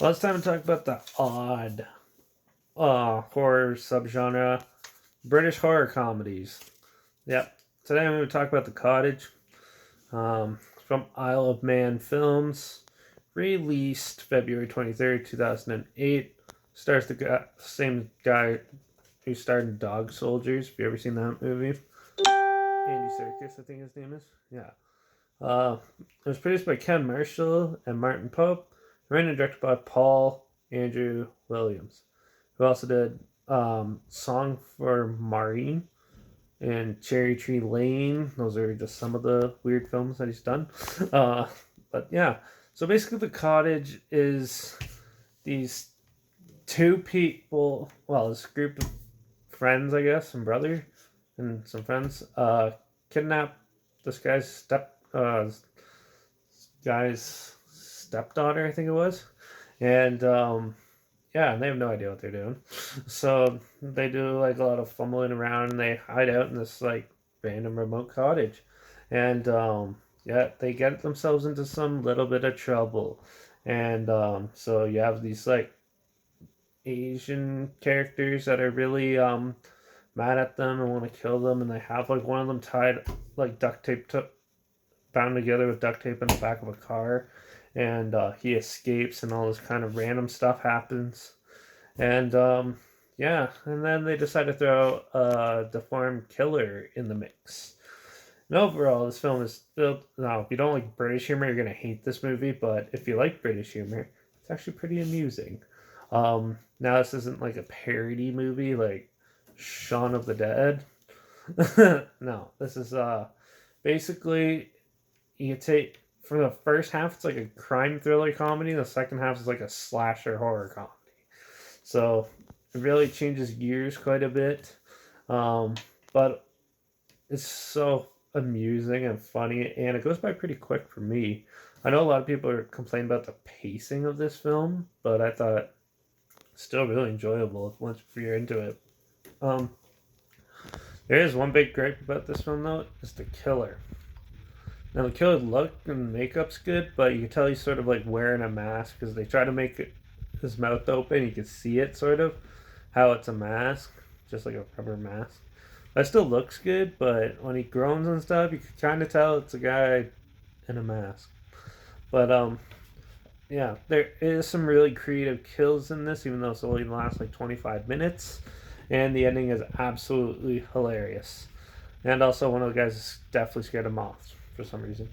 Well, it's time to talk about the odd horror subgenre, British horror comedies. Yep. Today I'm going to talk about The Cottage from Isle of Man Films, released February 23rd, 2008. Stars the same guy who starred in Dog Soldiers. Have you ever seen that movie? Andy Serkis, I think his name is. Yeah. It was produced by Ken Marshall and Martin Pope, written and directed by Paul Andrew Williams, who also did Song for Maureen and Cherry Tree Lane. Those are just some of the weird films that he's done. Uh, but yeah, so basically, The Cottage is these two people, well, this group of friends, I guess, some brother and some friends, kidnap this guy's stepdaughter, I think it was, and yeah, they have no idea what they're doing. So they do like a lot of fumbling around, and they hide out in this like random remote cottage, and yeah, they get themselves into some little bit of trouble, and so you have these like Asian characters that are really mad at them and want to kill them, and they have like one of them tied like duct tape to bound together with duct tape in the back of a car, and he escapes, and all this kind of random stuff happens, and yeah, and then they decide to throw a deformed killer in the mix. And overall, this film is built. Now, if you don't like British humor, you're gonna hate this movie. But if you like British humor, it's actually pretty amusing. Now this isn't like a parody movie like Shaun of the Dead. No, this is basically you take for the first half it's like a crime thriller comedy. The second half is like a slasher horror comedy. So it really changes gears quite a bit. But it's so amusing and funny, and it goes by pretty quick for me. I know a lot of people are complaining about the pacing of this film, but I thought still really enjoyable once you're into it. Um, there is one big gripe about this film though, is the killer. Now the killer look and makeup's good, but you can tell he's sort of like wearing a mask because they try to make his mouth open. You can see it sort of how it's a mask, just like a rubber mask. That still looks good, but when he groans and stuff, you can kind of tell it's a guy in a mask. But yeah, there is some really creative kills in this, even though it's only lasts like 25 minutes, and the ending is absolutely hilarious. And also, one of the guys definitely scared of moths for some reason.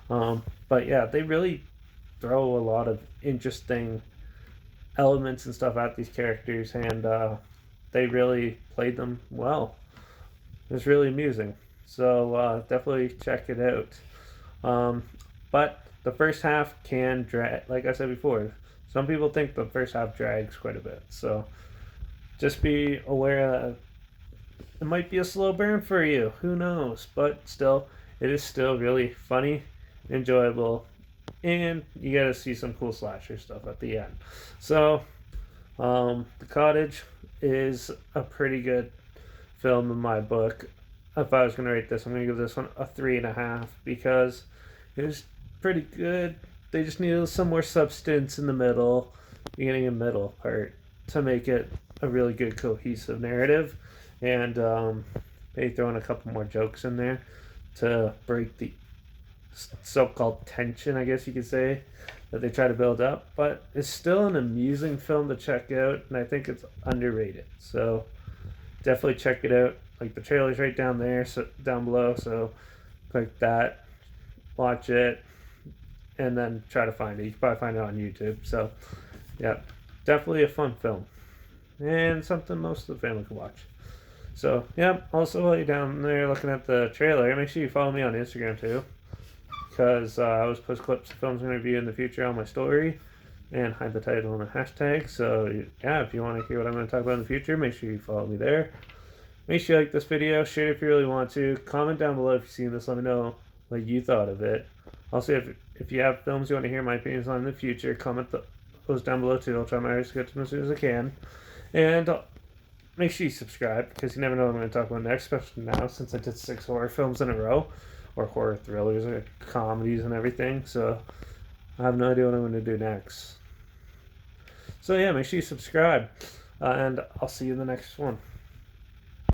But yeah, they really throw a lot of interesting elements and stuff at these characters, and they really played them well. It was really amusing. So definitely check it out. But the first half can drag, like I said before, some people think the first half drags quite a bit. So just be aware that it might be a slow burn for you. Who knows? But still, it is still really funny, enjoyable, and you get to see some cool slasher stuff at the end. So, The Cottage is a pretty good film in my book. If I was going to rate this, I'm going to give this one a 3.5 because it was pretty good. They just needed some more substance in the middle, beginning and middle part, to make it a really good cohesive narrative, and they throw in a couple more jokes in there to break the so-called tension, I guess you could say, that they try to build up. But it's still an amusing film to check out, and I think it's underrated. So definitely check it out. Like the trailer's right down there, so down below. So click that, watch it, and then try to find it. You can probably find it on YouTube. So yeah, definitely a fun film and something most of the family can watch. So yeah, also while you're down there looking at the trailer, make sure you follow me on Instagram too, because I always post clips of films I'm going to review in the future on my story and hide the title and the hashtag. So yeah, if you want to hear what I'm going to talk about in the future, make sure you follow me there. Make sure you like this video, share it if you really want to. Comment down below if you've seen this. Let me know what you thought of it. Also, if you have films you want to hear my opinions on in the future, comment those down below too. I'll try my hardest to get to them as soon as I can. And make sure you subscribe because you never know what I'm going to talk about next, especially now since I did 6 horror films in a row, or horror thrillers, or comedies and everything. So I have no idea what I'm going to do next. So yeah, make sure you subscribe, and I'll see you in the next one.